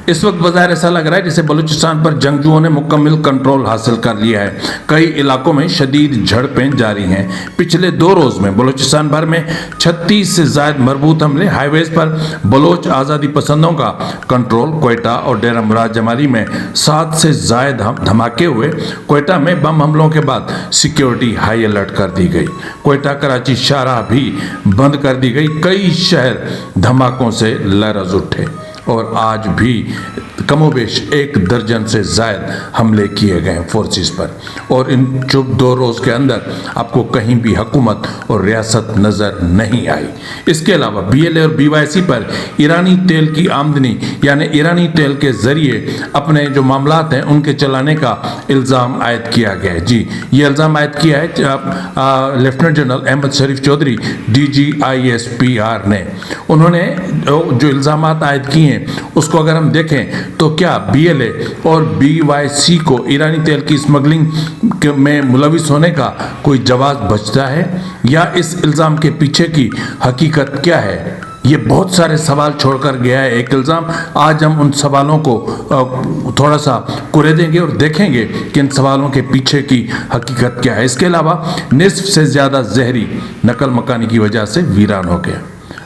इस वक्त बज़ाहिर ऐसा लग रहा है जैसे बलूचिस्तान पर जंगजुओं ने मुकम्मल कंट्रोल हासिल कर लिया है। कई इलाकों में शदीद झड़पें जारी हैं। पिछले 2 रोज़ में बलूचिस्तान भर में 36 से ज़ायद मरबूत हमले, हाईवेज पर बलोच आज़ादी पसंदों का कंट्रोल, कोयटा और डेरा मुराद जमाली में 7 से ज़ायद धमाके हुए। कोयटा में बम हमलों के बाद सिक्योरिटी हाई अलर्ट कर दी गई। कोयटा कराची शाहराह भी बंद कर दी गई। कई शहर धमाकों से लरज़ उठे और आज भी कमोबेश 1 दर्जन से ज़ायद हमले किए गए फोर्सेस पर, और इन 2 रोज़ के अंदर आपको कहीं भी हुकूमत और रियासत नज़र नहीं आई। इसके अलावा BLA और BYC पर ईरानी तेल की आमदनी यानी ईरानी तेल के ज़रिए अपने जो मामलात हैं उनके चलाने का इल्ज़ाम आयद किया गया है। जी, ये इल्ज़ाम आयद किया है लेफ्टिनेंट जनरल अहमद शरीफ चौधरी DG ISPR ने। उन्होंने जो इल्ज़ाम आयद किए हैं उसको अगर हम देखें तो क्या BLA और BYC को ईरानी तेल की स्मगलिंग में मुलविस होने का कोई जवाब बचता है, या इस इल्ज़ाम के पीछे की हकीकत क्या है? ये बहुत सारे सवाल छोड़कर गया है एक इल्ज़ाम। आज हम उन सवालों को थोड़ा सा कुरेदेंगे और देखेंगे कि इन सवालों के पीछे की हकीकत क्या है। इसके अलावा निस्फ से ज़्यादा जहरी नकल मकानी की वजह से वीरान हो गया।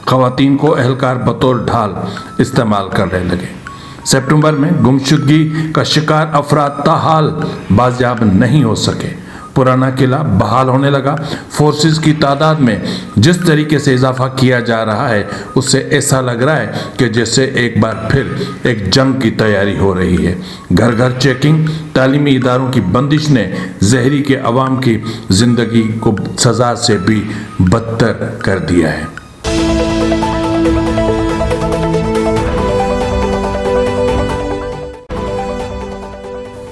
ख़वातीन को एहलकार बतौर ढाल इस्तेमाल करने लगे। सितंबर में गुमशुदगी का शिकार अफराद ताहाल बाजियाब नहीं हो सके। पुराना किला बहाल होने लगा। फोर्सेस की तादाद में जिस तरीके से इजाफा किया जा रहा है उससे ऐसा लग रहा है कि जैसे एक बार फिर एक जंग की तैयारी हो रही है। घर घर चेकिंग, तालीमी इदारों की बंदिश ने जहरी के अवाम की ज़िंदगी को सज़ा से भी बदतर कर दिया है।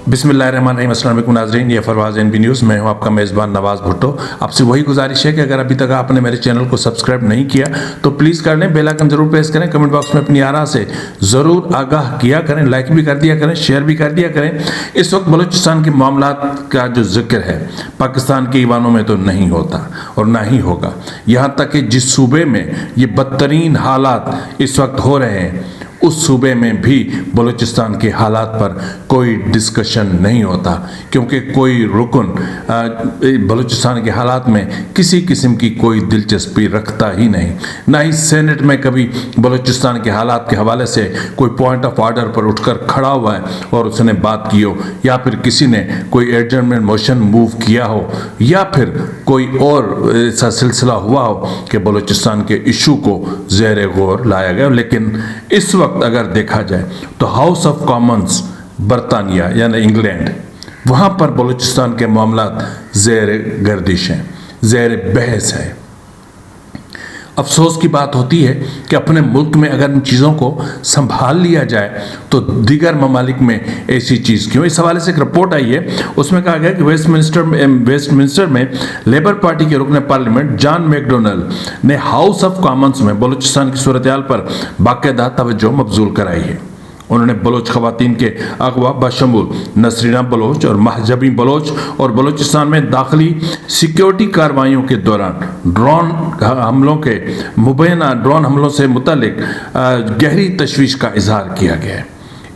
बिस्मिल्लाहिर्रहमानिर्रहीम, अस्सलाम वालेकुम नाज़रीन, ये फरवाज़ NB न्यूज़। मैं हूँ आपका मेज़बान नवाज़ भुट्टो। आपसे वही गुजारिश है कि अगर अभी तक आपने मेरे चैनल को सब्सक्राइब नहीं किया तो प्लीज़ कर लें, बेल आइकन ज़रूर प्रेस करें, कमेंट बॉक्स में अपनी आरा से ज़रूर आगाह किया करें, लाइक भी कर दिया करें, शेयर भी कर दिया करें। इस वक्त बलूचिस्तान के मामलात का जो जिक्र है पाकिस्तान के ईवानों में तो नहीं होता और ना ही होगा। यहाँ तक कि जिस सूबे में ये बदतरीन हालात इस वक्त हो रहे हैं उस सूबे में भी बलूचिस्तान के हालात पर कोई डिस्कशन नहीं होता, क्योंकि कोई रुकन बलूचिस्तान के हालात में किसी किस्म की कोई दिलचस्पी रखता ही नहीं। ना ही सेनेट में कभी बलूचिस्तान के हालात के हवाले से कोई पॉइंट ऑफ ऑर्डर पर उठकर खड़ा हुआ है और उसने बात की हो, या फिर किसी ने कोई एडजर्नमेंट मोशन मूव किया हो, या फिर कोई और ऐसा सिलसिला हुआ हो कि बलूचिस्तान के इशू को ज़ेर गौर लाया गया। लेकिन इस वक्त अगर देखा जाए तो हाउस ऑफ कॉमन्स बरतानिया यानी इंग्लैंड, वहाँ पर बलूचिस्तान के मामलात ज़ेर गर्दिश हैं, ज़ेर बहस है। अफसोस की बात होती है कि अपने मुल्क में अगर इन चीज़ों को संभाल लिया जाए तो दीगर ममालिक में ऐसी चीज़ क्यों। इस हवाले से एक रिपोर्ट आई है, उसमें कहा गया कि वेस्टमिंस्टर में लेबर पार्टी के रुकन पार्लियामेंट जॉन मैकडोनल्ड ने हाउस ऑफ कॉमन्स में बलूचिस्तान की सूरत हाल पर बाकायदा तवज्जो मबजूल कराई है। उन्होंने बलोच खवातीन के अगवा बशमूल नसरीना बलोच और महजबी बलोच और बलूचिस्तान में दाखिली सिक्योरिटी कार्रवाइयों के दौरान ड्रोन हमलों के मुबैना ड्रोन हमलों से मुतालिक गहरी तशवीश का इजहार किया गया है।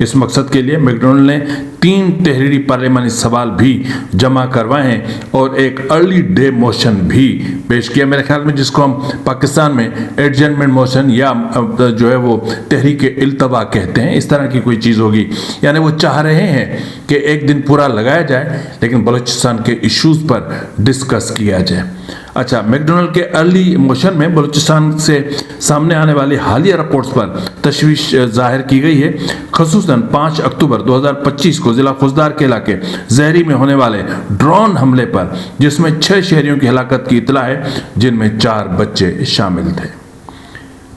इस मकसद के लिए मैकडोनल्ड ने 3 तहरीरी पार्लियामानी सवाल भी जमा करवाए हैं और एक अर्ली डे मोशन भी पेश किया, मेरे ख्याल में जिसको हम पाकिस्तान में एडजर्नमेंट मोशन या जो है वो तहरीक इल्तवा कहते हैं, इस तरह की कोई चीज़ होगी। यानी वो चाह रहे हैं कि एक दिन पूरा लगाया जाए लेकिन बलूचिस्तान के इश्यूज़ पर डिस्कस किया जाए। अच्छा, मैकडोनल्ड के अर्ली मोशन में बलूचिस्तान से सामने आने वाली हालिया रिपोर्ट्स पर तशवीश जाहिर की गई है। खसूसन 5 अक्टूबर 2025 को ज़िला खुजदार के इलाके जहरी में होने वाले ड्रोन हमले पर, जिसमें 6 शहरियों की हलाकत की इतला है, जिनमें 4 बच्चे शामिल थे।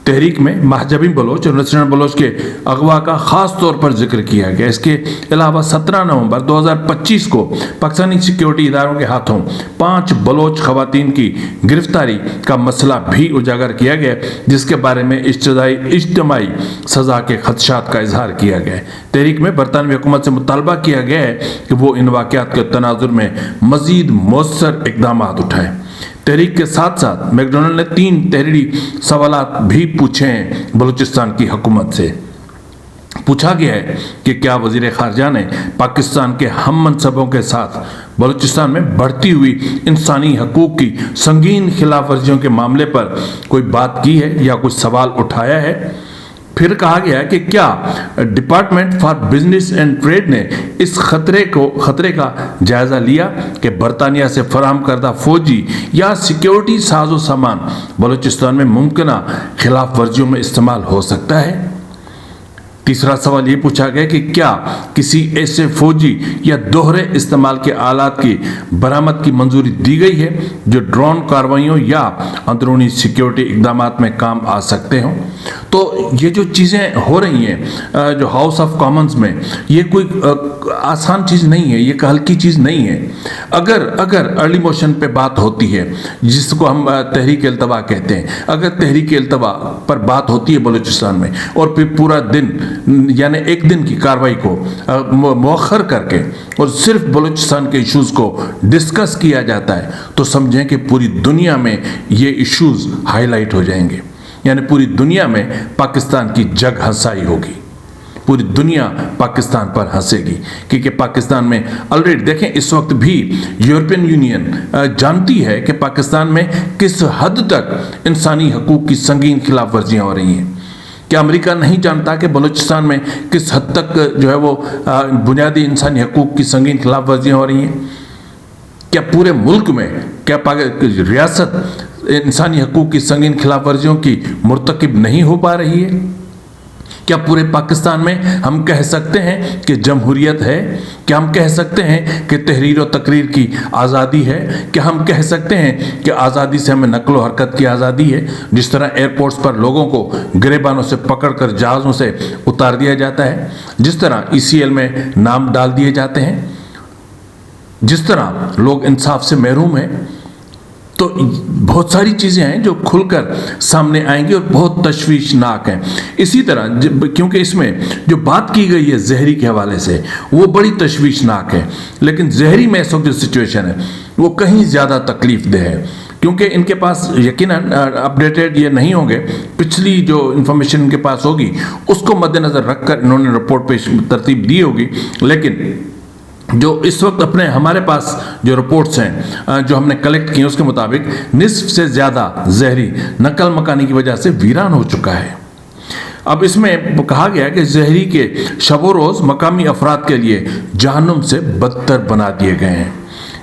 तहरीक में महजबी बलोच और नसरीना बलोच के अगवा का ख़ास तौर पर जिक्र किया गया। इसके अलावा 17 नवंबर 2025 को पाकिस्तानी सिक्योरिटी इदारों के हाथों 5 बलोच खवातीन की गिरफ्तारी का मसला भी उजागर किया गया, जिसके बारे में इज्तिमाई सज़ा के खदशात का इजहार किया गया। तहरीक में बरतानवी हुकूमत से मुतालबा किया गया है कि वो इन वाक़यात के तनाजुर में मज़ीद मौसर इक़दाम उठाए। तहरीक के साथ साथ मैकडोनल्ड ने 3 तहरीरी सवालात भी पूछे हैं बलूचिस्तान की हुकूमत से। पूछा गया है कि क्या वजीर खारजा ने पाकिस्तान के हम मनसबों के साथ बलूचिस्तान में बढ़ती हुई इंसानी हकूक की संगीन खिलाफ वर्जियों के मामले पर कोई बात की है या कुछ सवाल उठाया है। फिर कहा गया है कि क्या department for business and trade ने इस खतरे का जायजा लिया कि बरतानिया से फराहम करदा फौजी या सिक्योरिटी साजो सामान बलूचिस्तान में मुमकिन खिलाफ वर्जियों में इस्तेमाल हो सकता है। तीसरा सवाल ये पूछा गया कि क्या किसी ऐसे फौजी या दोहरे इस्तेमाल के आलात की बरामद की मंजूरी दी गई है जो ड्रोन कार्रवाइयों या अंदरूनी सिक्योरिटी इकदामात में काम आ सकते हों। तो ये जो चीज़ें हो रही हैं जो हाउस ऑफ कॉमन्स में, ये कोई आसान चीज़ नहीं है, ये हल्की चीज़ नहीं है। अगर अर्ली मोशन पे बात होती है जिसको हम तहरीक अल्तवा कहते हैं, अगर तहरीक अल्तवा पर बात होती है बलूचिस्तान में और फिर पूरा दिन यानी एक दिन की कार्रवाई को मौखर करके और सिर्फ बलूचिस्तान के इश्यूज़ को डिस्कस किया जाता है तो समझें कि पूरी दुनिया में ये इश्यूज़ हाईलाइट हो जाएंगे, यानी पूरी दुनिया में पाकिस्तान की जग हंसाई होगी, पूरी दुनिया पाकिस्तान पर हंसेगी। क्योंकि पाकिस्तान में ऑलरेडी देखें इस वक्त भी यूरोपियन यूनियन जानती है कि पाकिस्तान में किस हद तक इंसानी हकूक की संगीन खिलाफ वर्जियाँ हो रही हैं। क्या अमेरिका नहीं जानता कि बलूचिस्तान में किस हद तक जो है वो बुनियादी इंसानी हकूक की संगीन खिलाफ वर्जियाँ हो रही हैं? क्या पूरे मुल्क में क्या रियासत इंसानी हकूक की संगीन खिलाफ वर्जियों की मुर्तकिब नहीं हो पा रही है? क्या पूरे पाकिस्तान में हम कह सकते हैं कि जमहूरियत है? क्या हम कह सकते हैं कि तहरीर और तकरीर की आज़ादी है? क्या हम कह सकते हैं कि आज़ादी से हमें नकल व हरकत की आज़ादी है? जिस तरह एयरपोर्ट्स पर लोगों को गिरेबानों से पकड़कर जहाज़ों से उतार दिया जाता है, जिस तरह ECL में नाम डाल दिए जाते हैं, जिस तरह लोग इंसाफ से महरूम हैं, तो बहुत सारी चीज़ें हैं जो खुलकर सामने आएंगी और बहुत तशवीशनाक हैं। इसी तरह क्योंकि इसमें जो बात की गई है जहरी के हवाले से वो बड़ी तशवीशनाक है, लेकिन जहरी में इस वक्त जो सिचुएशन है वो कहीं ज़्यादा तकलीफ दह है, क्योंकि इनके पास यकीनन अपडेटेड ये नहीं होंगे, पिछली जो इन्फॉर्मेशन इनके पास होगी उसको मद्देनज़र रखकर इन्होंने रिपोर्ट पेश तरतीब दी होगी। लेकिन जो इस वक्त अपने हमारे पास जो रिपोर्ट्स हैं जो हमने कलेक्ट किए उसके मुताबिक निस्फ से ज़्यादा जहरी नकल मकानी की वजह से वीरान हो चुका है। अब इसमें कहा गया कि जहरी के शबो रोज़ मकामी अफराद के लिए जहन्नुम से बदतर बना दिए गए हैं।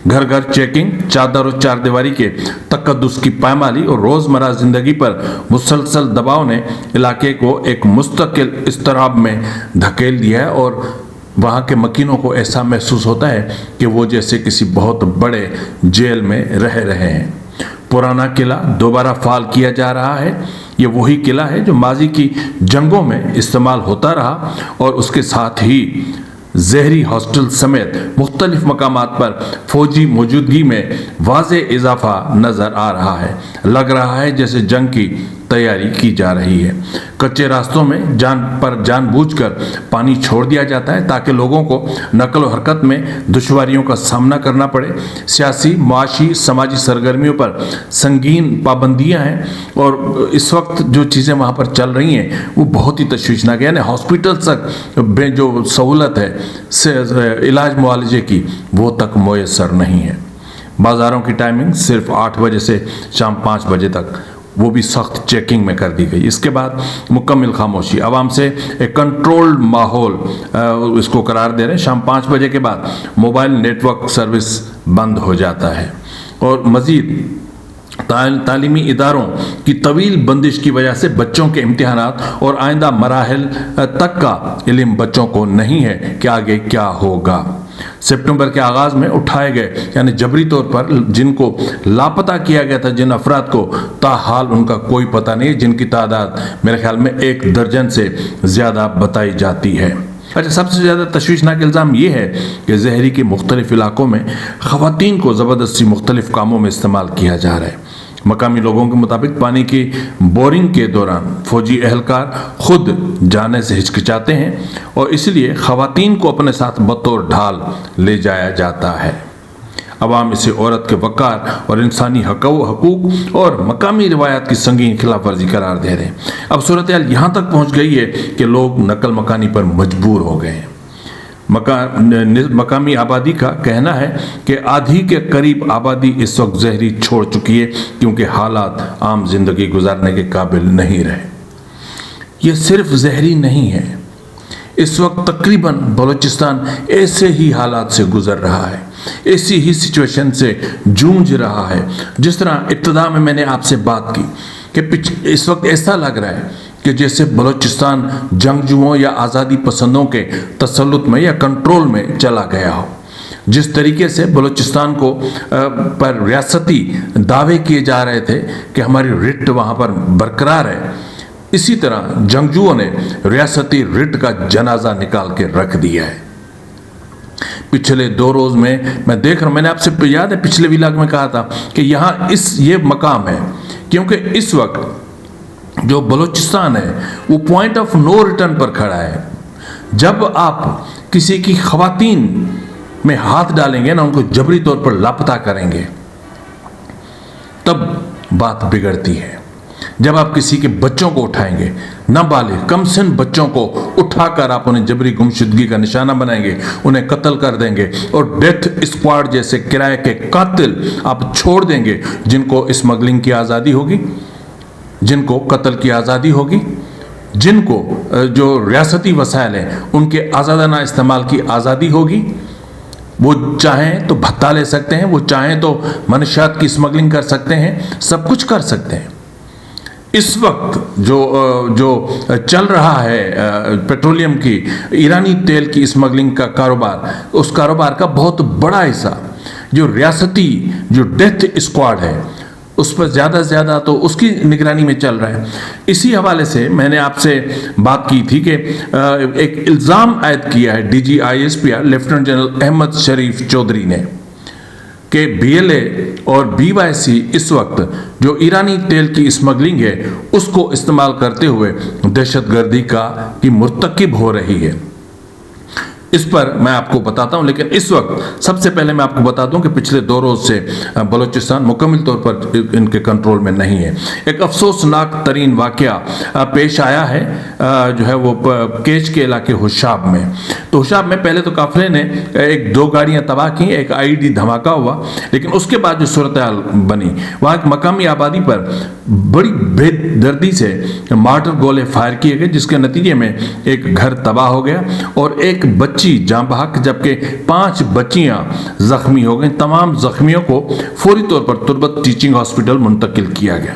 घर घर चेकिंग, चादर और चारदीवारी के तकद्दुस की पायमाली और रोज़मर्रा ज़िंदगी पर मुसलसल दबाव ने इलाके को एक मुस्तकिल इस्तराब में धकेल दिया है और वहाँ के मकीनों को ऐसा महसूस होता है कि वो जैसे किसी बहुत बड़े जेल में रह रहे हैं। पुराना किला दोबारा फाल किया जा रहा है। ये वही किला है जो माजी की जंगों में इस्तेमाल होता रहा और उसके साथ ही जहरी हॉस्टल समेत मुख्तलिफ मकामात पर फौजी मौजूदगी में वाज़े इजाफा नज़र आ रहा है। लग रहा है जैसे जंग की तैयारी की जा रही है। कच्चे रास्तों में जानबूझकर पानी छोड़ दिया जाता है ताकि लोगों को नकल व हरकत में दुश्वारियों का सामना करना पड़े। सियासी, माशी, समाजी सरगर्मियों पर संगीन पाबंदियां हैं और इस वक्त जो चीज़ें वहाँ पर चल रही हैं वो बहुत ही तशवीशनाक है। यानी हॉस्पिटल तक जो सहूलत है इलाज मुआलजे की वो तक मुयस्सर नहीं है। बाज़ारों की टाइमिंग सिर्फ 8 बजे से शाम 5 बजे तक, वो भी सख्त चेकिंग में कर दी गई। इसके बाद मुकम्मल खामोशी, आवाम से एक कंट्रोल्ड माहौल इसको करार दे रहे हैं। शाम 5 बजे के बाद मोबाइल नेटवर्क सर्विस बंद हो जाता है और मज़ीद तालीमी इदारों की तवील बंदिश की वजह से बच्चों के इम्तिहानात और आइंदा मराहल तक का इल्म बच्चों को नहीं है कि आगे क्या होगा। सितंबर के आगाज़ में उठाए गए यानी जबरी तौर पर जिनको लापता किया गया था, जिन अफराद को ताहाल उनका कोई पता नहीं, जिनकी तादाद मेरे ख्याल में 1 दर्जन से ज़्यादा बताई जाती है। अच्छा, सबसे ज़्यादा तशवीशनाक इल्ज़ाम ये है कि जहरी के मुख्तलिफ इलाकों में ख़वातीन को ज़बरदस्ती मुख्तलिफ कामों में इस्तेमाल किया जा रहा है। मकामी लोगों के मुताबिक पानी की बोरिंग के दौरान फौजी एहलकार खुद जाने से हिचकिचाते हैं और इसलिए ख़वातीन को अपने साथ बतौर ढाल ले जाया जाता है। عوام اسے عورت کے وقار اور انسانی حقوق اور مقامی روایات کی سنگین خلاف ورزی قرار دے رہے ہیں۔ اب صورتحال یہاں تک پہنچ گئی ہے کہ لوگ نقل مکانی پر مجبور ہو گئے ہیں۔ مقامی آبادی کا کہنا ہے کہ آدھی کے قریب آبادی اس وقت زہری چھوڑ چکی ہے کیونکہ حالات عام زندگی گزارنے کے قابل نہیں رہے۔ یہ صرف زہری نہیں ہے، اس وقت تقریباً بلوچستان ایسے ہی حالات سے گزر رہا ہے، ایسی ہی سچویشن سے جونج رہا ہے۔ جس طرح ابتدا میں نے آپ سے بات کی کہ اس وقت ایسا لگ رہا ہے کہ جیسے بلوچستان جنگجوؤں یا آزادی پسندوں کے تسلط میں یا کنٹرول میں چلا گیا ہو۔ جس طریقے سے بلوچستان کو پر ریاستی دعوے کیے جا رہے تھے کہ ہماری رٹ وہاں پر برقرار ہے، اسی طرح جنگجوؤں نے ریاستی رٹ کا جنازہ نکال کے رکھ دیا ہے۔ پچھلے 2 روز میں دیکھ رہا ہوں، میں نے آپ سے یاد ہے پچھلے ویلاگ میں کہا تھا کہ یہاں یہ مقام ہے کیونکہ اس وقت جو بلوچستان ہے وہ پوائنٹ آف نو ریٹرن پر کھڑا ہے۔ جب آپ کسی کی خواتین میں ہاتھ ڈالیں گے نا، ان کو جبری طور پر لاپتہ کریں گے، تب بات بگڑتی ہے۔ جب آپ کسی کے بچوں کو اٹھائیں گے، نابالغ کم سن بچوں کو اٹھا کر آپ انہیں جبری گمشدگی کا نشانہ بنائیں گے، انہیں قتل کر دیں گے اور ڈیتھ اسکواڈ جیسے کرائے کے قاتل آپ چھوڑ دیں گے جن کو اسمگلنگ کی آزادی ہوگی، جن کو قتل کی آزادی ہوگی، جن کو جو ریاستی وسائل ہیں ان کے آزادانہ استعمال کی آزادی ہوگی۔ وہ چاہیں تو بھتہ لے سکتے ہیں، وہ چاہیں تو منشیات کی اسمگلنگ کر سکتے ہیں، سب کچھ کر سکتے ہیں۔ اس وقت جو چل رہا ہے پیٹرولیم کی، ایرانی تیل کی اسمگلنگ کا کاروبار، اس کاروبار کا بہت بڑا حصہ جو ریاستی جو ڈیتھ اسکواڈ ہے اس پر زیادہ سے زیادہ تو اس کی نگرانی میں چل رہا ہے۔ اسی حوالے سے میں نے آپ سے بات کی تھی کہ ایک الزام عائد کیا ہے D G I S P lieutenant general Ahmed Sharif Chaudhry نے کہ بی ایل اے اور بی وائی سی اس وقت جو ایرانی تیل کی اسمگلنگ ہے اس کو استعمال کرتے ہوئے دہشت گردی کی مرتکب ہو رہی ہے۔ اس پر میں آپ کو بتاتا ہوں، لیکن اس وقت سب سے پہلے میں آپ کو بتا دوں کہ پچھلے 2 روز سے بلوچستان مکمل طور پر ان کے کنٹرول میں نہیں ہے۔ ایک افسوسناک ترین واقعہ پیش آیا ہے جو ہے وہ کیچ کے علاقے ہوشاب میں۔ تو ہوشاب میں پہلے تو قافلے نے 2 گاڑیاں تباہ کی، ایک آئی ڈی دھماکہ ہوا، لیکن اس کے بعد جو صورتحال بنی وہاں ایک مقامی آبادی پر بڑی بے دردی سے مارٹر گولے فائر کیے گئے، جس کے نتیجے میں ایک گھر تباہ ہو گیا اور ایک بچی جاں بحق جبکہ 5 بچیاں زخمی ہو گئیں۔ تمام زخمیوں کو فوری طور پر تربت ٹیچنگ ہاسپٹل منتقل کیا گیا،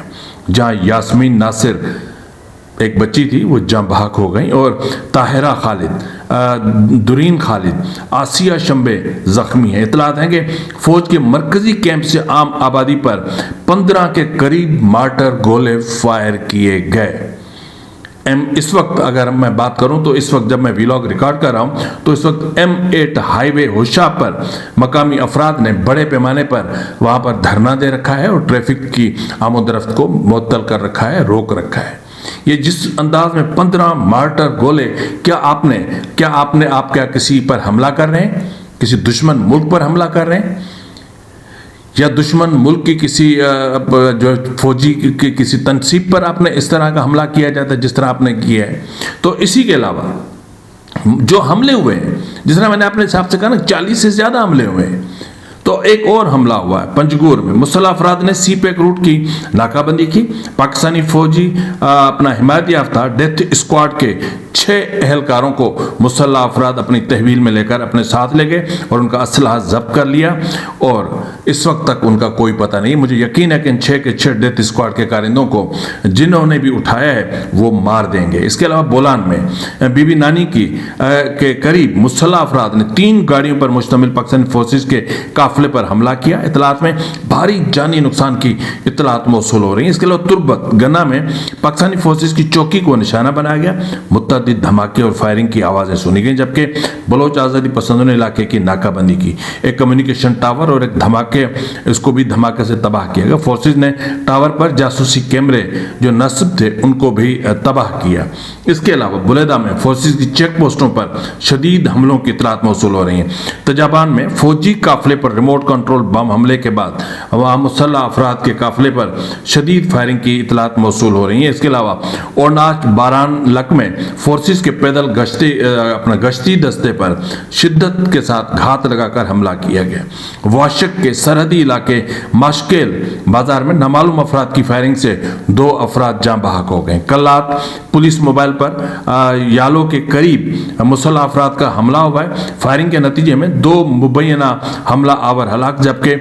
جہاں یاسمین ناصر ایک بچی تھی وہ جاں بحق ہو گئیں اور طاہرہ خالد، درین خالد، آسیہ شمبے زخمی ہیں۔ اطلاعات ہیں کہ فوج کے مرکزی کیمپ سے عام آبادی پر 15 کے قریب مارٹر گولے فائر کیے گئے۔ اس وقت اگر میں بات کروں تو اس وقت جب میں ویلاگ ریکارڈ کر رہا ہوں تو اس وقت M8 ہائی وے ہوشاب پر مقامی افراد نے بڑے پیمانے پر وہاں پر دھرنا دے رکھا ہے اور ٹریفک کی آمد و رفت کو معطل کر رکھا ہے، روک رکھا ہے۔ یہ جس انداز میں 15 مارٹر گولے، کیا آپ کسی پر حملہ کر رہے ہیں، کسی دشمن ملک پر حملہ کر رہے ہیں، یا دشمن ملک کی کسی جو فوجی کی کسی تنصیب پر آپ نے اس طرح کا حملہ کیا جاتا ہے جس طرح آپ نے کیا ہے؟ تو اسی کے علاوہ جو حملے ہوئے ہیں، جس طرح میں نے اپنے حساب سے کہا نا 40 سے زیادہ حملے ہوئے ہیں، تو ایک اور حملہ ہوا ہے پنجگور میں۔ مسلح افراد نے سی پیک روٹ کی ناکہ بندی کی، پاکستانی فوجی اپنا حمایت یافتہ ڈیتھ اسکواڈ کے 6 اہلکاروں کو مسلح افراد اپنی تحویل میں لے کر اپنے ساتھ لے گئے اور ان کا اسلحہ ضبط کر لیا، اور اس وقت تک ان کا کوئی پتہ نہیں۔ مجھے یقین ہے کہ ان 6 کے 6 ڈیتھ اسکواڈ کے کارندوں کو جنہوں نے بھی اٹھایا ہے وہ مار دیں گے۔ اس کے علاوہ بولان میں بی بی نانی کے قریب مسلح افراد نے 3 گاڑیوں پر مشتمل پاکستانی فورسز کے قافلے پر حملہ کیا۔ اطلاعات میں بھاری جانی نقصان کی اطلاعات موصول ہو رہی ہیں۔ اس کے علاوہ تربت گنا میں پاکستانی فورسز کی چوکی کو نشانہ بنایا گیا، متعدد मजीद धमाके और फायरिंग की आवाज़ें सुनी गई, जबकि बलोच आज़ादी पसंदों ने इलाके की नाकाबंदी की। एक कम्युनिकेशन टावर और एक धमाके, इसको भी धमाके से तबाह किया गया। फोर्सेज ने टावर पर जासूसी कैमरे जो नस्ब थे उनको भी तबाह किया। इसके अलावा बुलेदा में फोर्सेज की चेक पोस्टों पर शदीद हमलों की इतलात मौसूल हो रही हैं। तजाबान में फौजी काफिले पर रिमोट कंट्रोल बम हमले के बाद वहाँ मुसल्लह अफराद के काफिले पर शदीद फायरिंग की इतलात मौसूल हो रही हैं। इसके अलावा ओरनाच बारान लक में फोर्सेज के पैदल गश्ती दस्ते पर शिद्दत के साथ घात लगाकर हमला किया गया। वाशक के सरहदी इलाके माशकेल बाजार में नामालूम अफराद की फायरिंग से 2 अफराद जाँ बहक हो गए। कल रात पुलिस मोबाइल पर यालो के करीब मुसल्लह अफराद का हमला हुआ है। फायरिंग के नतीजे में 2 मुबैना हमला आवर हलाक, जबकि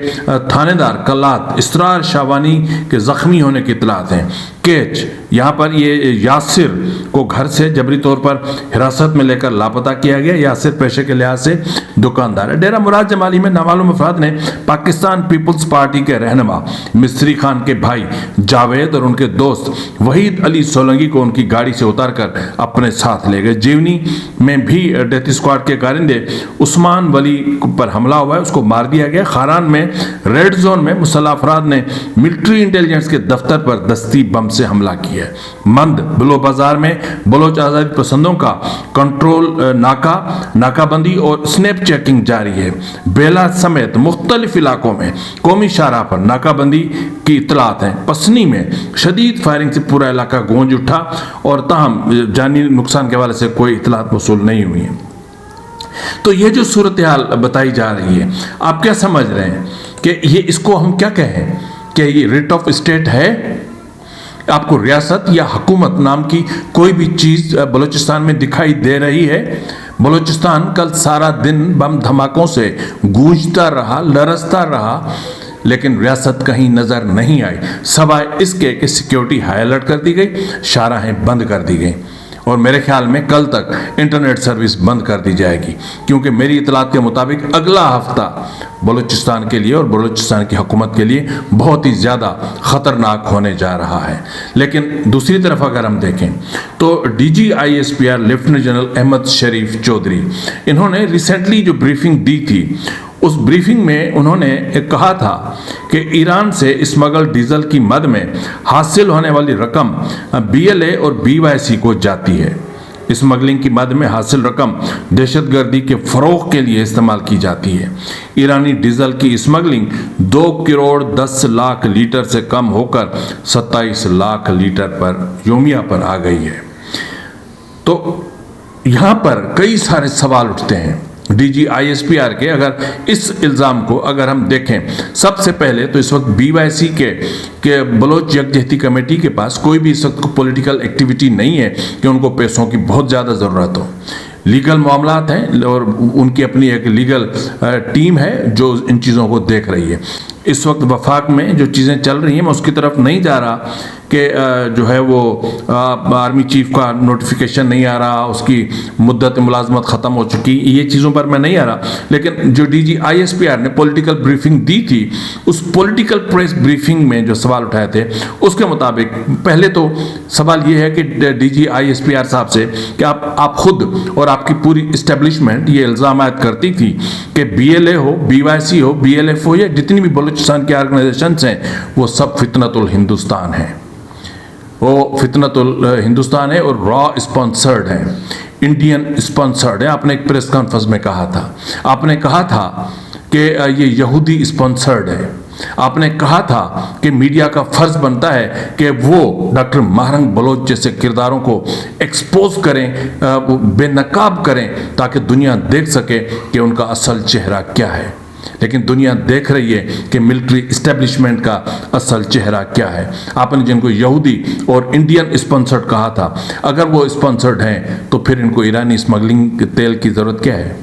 थानेदार कल रात इसरार शावानी के जख्मी होने की इतलात हैं। केच यहाँ पर ये यासिर को घर से जबरी तौर पर हिरासत में लेकर लापता किया गया। यासिर पेशे के लिहाज से दुकानदार है। डेरा मुराद जमाली में नामालूम अफराद ने पाकिस्तान पीपल्स पार्टी के रहनुमा मिस्री खान के भाई जावेद और उनके दोस्त वहीद अली सोलंगी को उनकी गाड़ी से उतारकर अपने साथ ले गए। जीवनी में भी डेथ स्क्वाड के कारिंदे उस्मान वली पर हमला हुआ है, उसको मार दिया गया। खारान में रेड जोन में मुसल्लह अफराद ने मिलिट्री इंटेलिजेंस के दफ्तर पर दस्ती बम से हमला किया। मंद बलो बाजार में बलोच आजादी पसंदों का कंट्रोल नाकाबंदी और स्नैप चेकिंग जारी है। बेला समेत मुख्तलिफ इलाकों में कौमी शाहराह पर नाकाबंदी की इतलात हैं। पसनी में शदीद फायरिंग से पूरा इलाका गूंज उठा और ताहम जानी नुकसान के हवाले से कोई इतलात मौसूल नहीं हुई है। तो ये जो सूरत हाल बताई जा रही है, आप क्या समझ रहे हैं कि ये इसको हम क्या कहें कि ये रिट ऑफ स्टेट है? आपको रियासत या हुकूमत नाम की कोई भी चीज़ बलूचिस्तान में दिखाई दे रही है? बलूचिस्तान कल सारा दिन बम धमाकों से गूंजता रहा, लरसता रहा, लेकिन रियासत कहीं नज़र नहीं आई, सवाए इसके कि सिक्योरिटी हाई अलर्ट कर दी गई, शाहराहें बंद कर दी गई और मेरे ख्याल में कल तक इंटरनेट सर्विस बंद कर दी जाएगी, क्योंकि मेरी इतलात के मुताबिक अगला हफ्ता बलूचिस्तान के लिए और बलूचिस्तान की हुकूमत के लिए बहुत ही ज़्यादा ख़तरनाक होने जा रहा है। लेकिन दूसरी तरफ अगर हम देखें तो DGISPR लेफ्टिनेंट जनरल अहमद शरीफ चौधरी, इन्होंने रिसेंटली जो ब्रीफिंग दी थी, उस ब्रीफिंग में उन्होंने कहा था कि ईरान से स्मगल डीजल की मद में हासिल होने वाली रकम BLA और BYC को जाती है। स्मगलिंग की मद में हासिल रकम दहशतगर्दी के फ़रोग़ के लिए इस्तेमाल की जाती है। ईरानी डीजल की स्मगलिंग 2 करोड़ 10 लाख लीटर से कम होकर 27 लाख लीटर पर योमिया पर आ गई है। तो यहाँ पर कई सारे सवाल उठते हैं DGISPR के। अगर इस इल्ज़ाम को अगर हम देखें, सबसे पहले तो इस वक्त BYC के बलोच यकजहती कमेटी के पास कोई भी इस वक्त पॉलिटिकल एक्टिविटी नहीं है कि उनको पैसों की बहुत ज़्यादा ज़रूरत हो। लीगल मामलात हैं और उनकी अपनी एक लीगल टीम है जो इन चीज़ों को देख रही है। इस वक्त वफाक में जो चीज़ें चल रही हैं, मैं उसकी तरफ नहीं जा रहा कि जो है वो आर्मी चीफ का नोटिफिकेशन नहीं आ रहा, उसकी मुद्दत मुलाजमत ख़त्म हो चुकी, ये चीज़ों पर मैं नहीं आ रहा। लेकिन जो DGISPR ने पॉलिटिकल ब्रीफिंग दी थी, उस पॉलिटिकल प्रेस ब्रीफिंग में जो सवाल उठाए थे, उसके मुताबिक पहले तो सवाल ये है कि DGISPR साहब से कि आप खुद और आपकी पूरी इस्टेब्लिशमेंट ये इल्ज़ाम करती थी कि BLA हो, BYC हो, BLF हो, या जितनी भी बलूचिस्तान की ऑर्गेनाइजेशंस हैं वो सब फितनतुल हिंदुस्तान है, वो फितनतुल हिंदुस्तान है और रॉ स्पॉन्सर्ड है, इंडियन स्पॉन्सर्ड है। आपने एक प्रेस कॉन्फ्रेंस में कहा था, आपने कहा था कि ये यहूदी स्पॉन्सर्ड है। आपने कहा था कि मीडिया का फर्ज बनता है कि वो डॉक्टर महरंग बलोच जैसे किरदारों को एक्सपोज करें, बेनकाब करें, ताकि दुनिया देख सके कि उनका असल चेहरा क्या है। लेकिन दुनिया देख रही है कि मिलिट्री इस्टेब्लिशमेंट का असल चेहरा क्या है। आपने जिनको यहूदी और इंडियन स्पॉन्सर्ड कहा था, अगर वो स्पॉन्सर्ड हैं तो फिर इनको ईरानी स्मगलिंग तेल की ज़रूरत क्या है?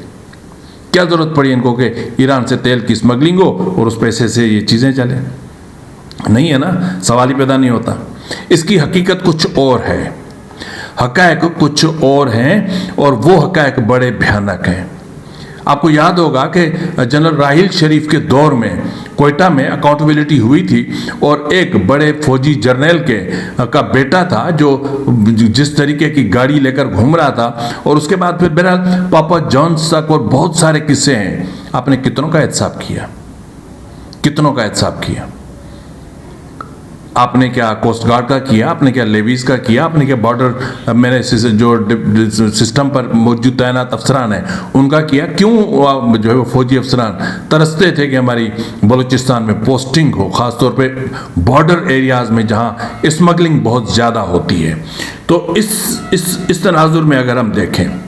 क्या ज़रूरत पड़ी इनको कि ईरान से तेल की स्मगलिंग हो और उस पैसे से ये चीज़ें चलें? नहीं है ना, सवाल ही पैदा नहीं होता। इसकी हकीकत कुछ और है, हक़ाइक़ कुछ और हैं और वो हक़ाइक़ बड़े भयानक हैं। आपको याद होगा कि जनरल राहिल शरीफ के दौर में कोयटा में अकाउंटेबिलिटी हुई थी और एक बड़े फौजी जर्नल का बेटा था जो जिस तरीके की गाड़ी लेकर घूम रहा था, और उसके बाद फिर बहरहाल पापा जॉन्स तक और बहुत सारे किस्से हैं। आपने कितनों का एहतसाब किया? कितनों का एहतसाब किया? आपने क्या कोस्ट गार्ड का किया? आपने क्या लेवीज का किया? आपने क्या बॉर्डर मेरे जो सिस्टम पर मौजूद तैनात अफसरान हैं उनका किया? क्यों जो है वो फौजी अफसरान तरसते थे कि हमारी बलूचिस्तान में पोस्टिंग हो, ख़ासतौर पे बॉर्डर एरियाज़ में जहाँ स्मगलिंग बहुत ज़्यादा होती है। तो इस तनाजुर में अगर हम देखें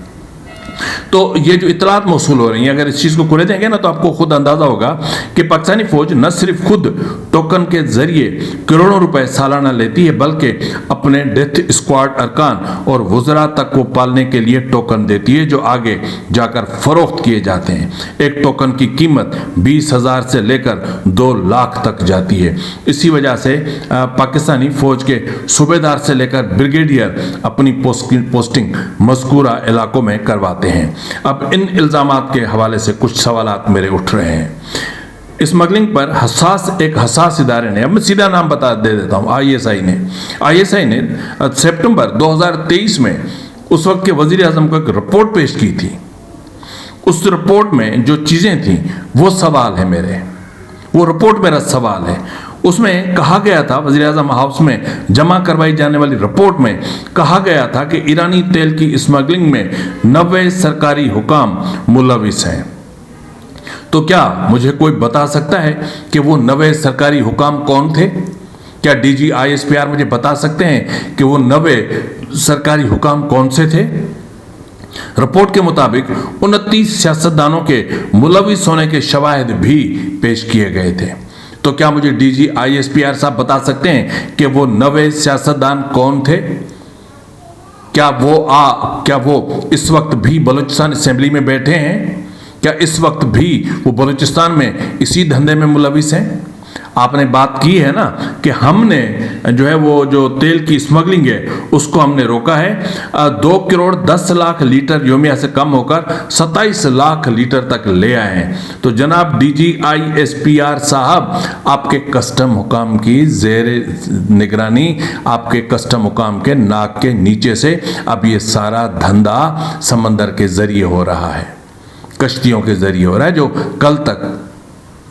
तो ये जो इतलात मौसूल हो रही हैं, अगर इस चीज़ को खुले देंगे ना तो आपको खुद अंदाज़ा होगा कि पाकिस्तानी फ़ौज न सिर्फ खुद टोकन के ज़रिए करोड़ों रुपए सालाना लेती है, बल्कि अपने डेथ स्क्वाड अरकान और वज़रा तक को पालने के लिए टोकन देती है जो आगे जाकर फ़रोख्त किए जाते हैं। एक टोकन की कीमत 20,000 से लेकर 2 लाख तक जाती है। इसी वजह से पाकिस्तानी फ़ौज के सूबेदार से लेकर ब्रिगेडियर अपनी पोस्टिंग मज़कूरा इलाकों में करवाते हैं। अब इन इल्ज़ामात के हवाले से कुछ सवालात मेरे उठ रहे हैं। स्मगलिंग पर एक हसास इदारे ने, अब मैं सीधा नाम दे देता हूँ, आईएसआई ने सितंबर 2023 में उस वक्त के वज़ीर आज़म को एक रिपोर्ट पेश की थी। उस रिपोर्ट में जो चीज़ें थी वो सवाल है मेरे, वो रिपोर्ट मेरा सवाल है। उसमें कहा गया था, वज़ीर आज़म हाउस में जमा करवाई जाने वाली रिपोर्ट में कहा गया था कि ईरानी तेल की स्मगलिंग में 90 सरकारी हुकाम मुलविस हैं। तो क्या मुझे कोई बता सकता है कि वो 90 सरकारी हुकाम कौन थे? क्या DG ISPR मुझे बता सकते हैं कि वो 90 सरकारी हुकाम कौन से थे? रिपोर्ट के मुताबिक 29 सियासतदानों के मुलविस होने के शवाहिद भी पेश किए गए थे। तो क्या मुझे DG ISPR साहब बता सकते हैं कि वो 90 सियासतदान कौन थे? क्या वो इस वक्त भी बलूचिस्तान असेंबली में बैठे हैं? क्या इस वक्त भी वो बलूचिस्तान में इसी धंधे में मुलविस हैं? आपने बात की है ना कि हमने जो है वो जो तेल की स्मगलिंग है उसको हमने रोका है। 2 करोड़ 10 लाख लीटर योमिया से कम होकर 27 लाख लीटर तक ले आए हैं। तो जनाब DG ISPR साहब, आपके कस्टम हुकाम की ज़ेर निगरानी, आपके कस्टम हुकाम के नाक के नीचे से अब ये सारा धंधा समंदर के ज़रिए हो रहा है, कश्तियों के ज़रिए हो रहा है। जो कल तक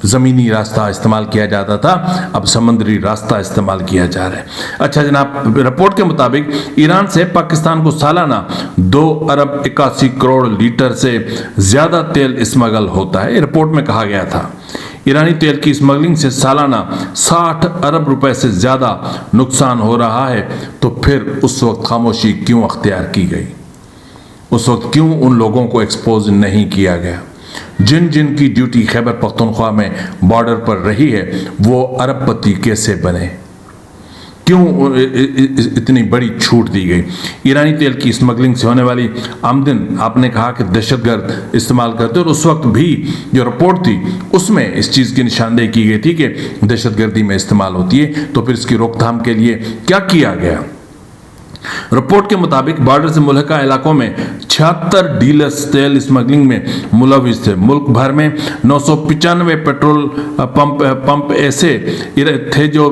ज़मीनी रास्ता इस्तेमाल किया जाता था, अब समुद्री रास्ता इस्तेमाल किया जा रहा है। अच्छा जनाब, रिपोर्ट के मुताबिक ईरान से पाकिस्तान को सालाना 2 अरब 81 करोड़ लीटर से ज़्यादा तेल स्मगल होता है। रिपोर्ट में कहा गया था ईरानी तेल की स्मगलिंग से सालाना 60 अरब रुपए से ज़्यादा नुकसान हो रहा है। तो फिर उस वक्त खामोशी क्यों अख्तियार की गई? उस वक्त क्यों उन लोगों को एक्सपोज नहीं किया गया जिन की ड्यूटी खैबर पख्तूनख्वा में बॉर्डर पर रही है? वो अरबपति कैसे बने? क्यों इतनी बड़ी छूट दी गई? ईरानी तेल की स्मगलिंग से होने वाली आमदन आपने कहा कि दहशतगर्द इस्तेमाल करते, और उस वक्त भी जो रिपोर्ट थी उसमें इस चीज़ की निशानदेही की गई थी कि दहशतगर्दी में इस्तेमाल होती है। तो फिर इसकी रोकथाम के लिए क्या किया गया? रिपोर्ट के मुताबिक बॉर्डर से मुल्हका इलाकों में 76 डीलर्स तेल स्मगलिंग में मुलविस थे। मुल्क भर में 995 पेट्रोल पंप ऐसे थे जो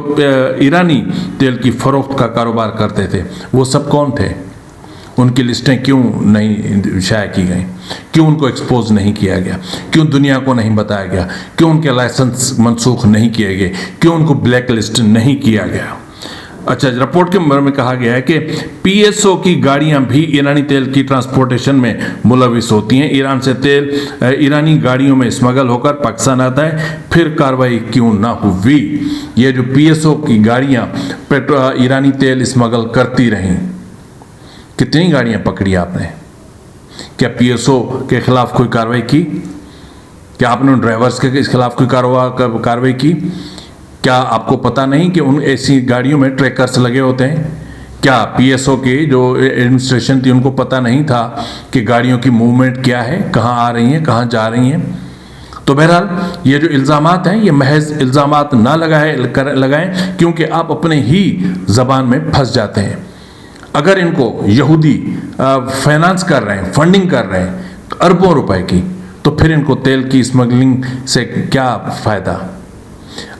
ईरानी तेल की फरोख्त का कारोबार करते थे। वो सब कौन थे? उनकी लिस्टें क्यों नहीं शाया की गई? क्यों उनको एक्सपोज नहीं किया गया? क्यों दुनिया को नहीं बताया गया? क्यों उनके लाइसेंस मनसूख नहीं किए गए? क्यों उनको ब्लैक लिस्ट नहीं किया गया? अच्छा, रिपोर्ट के बारे में कहा गया है कि PSO की गाड़ियां भी ईरानी तेल की ट्रांसपोर्टेशन में मुलविस होती हैं। ईरान से तेल ईरानी गाड़ियों में स्मगल होकर पाकिस्तान आता है, फिर कार्रवाई क्यों ना हुई? ये जो PSO की गाड़ियां ईरानी तेल स्मगल करती रहीं, कितनी गाड़ियां पकड़ी आपने? क्या PSO के खिलाफ कोई कार्रवाई की? क्या आपने उन ड्राइवर्स के खिलाफ कोई कार्रवाई की? क्या आपको पता नहीं कि उन ऐसी गाड़ियों में ट्रैकर्स लगे होते हैं? क्या PSO की जो एडमिनिस्ट्रेशन थी उनको पता नहीं था कि गाड़ियों की मूवमेंट क्या है, कहाँ आ रही हैं, कहाँ जा रही हैं? तो बहरहाल ये जो इल्ज़ामात हैं ये महज इल्ज़ामात ना लगाएं, क्योंकि आप अपने ही ज़बान में फंस जाते हैं। अगर इनको यहूदी फाइनेंस कर रहे हैं, फंडिंग कर रहे हैं अरबों रुपए की, तो फिर इनको तेल की स्मगलिंग से क्या फ़ायदा?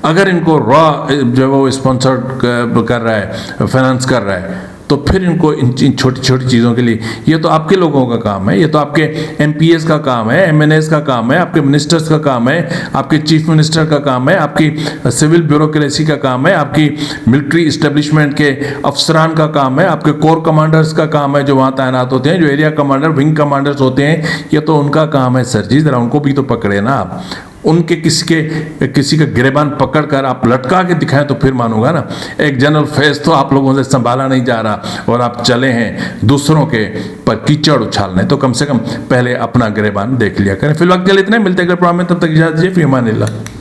अगर इनको रॉ जो है वो स्पॉन्सर कर रहा है, फाइनेंस कर रहा है, तो फिर इनको इन छोटी छोटी चीज़ों के लिए, ये तो आपके लोगों का काम है, ये तो आपके MPs का काम है, MNAs का काम है, आपके मिनिस्टर्स का काम है, आपके चीफ मिनिस्टर का काम है, आपकी सिविल ब्यूरोक्रेसी का काम है, आपकी मिलिट्री इस्टेब्लिशमेंट के अफसरान का काम है, आपके कोर कमांडर्स का काम है जो वहाँ तैनात होते हैं, जो एरिया कमांडर, विंग कमांडर्स होते हैं, ये तो उनका काम है सर जी, ज़रा उनको भी तो पकड़े ना आप। उनके किसी का गिरेबान पकड़ कर आप लटका के दिखाएं तो फिर मानूंगा ना। एक जनरल फेस तो आप लोगों से संभाला नहीं जा रहा और आप चले हैं दूसरों के पर कीचड़ उछालने, तो कम से कम पहले अपना गिरेबान देख लिया करें। फिलहाल के लिए इतने, मिलते हैं अगले प्रोग्राम में, तब तक इजाजत दीजिए, फी अमान अल्लाह।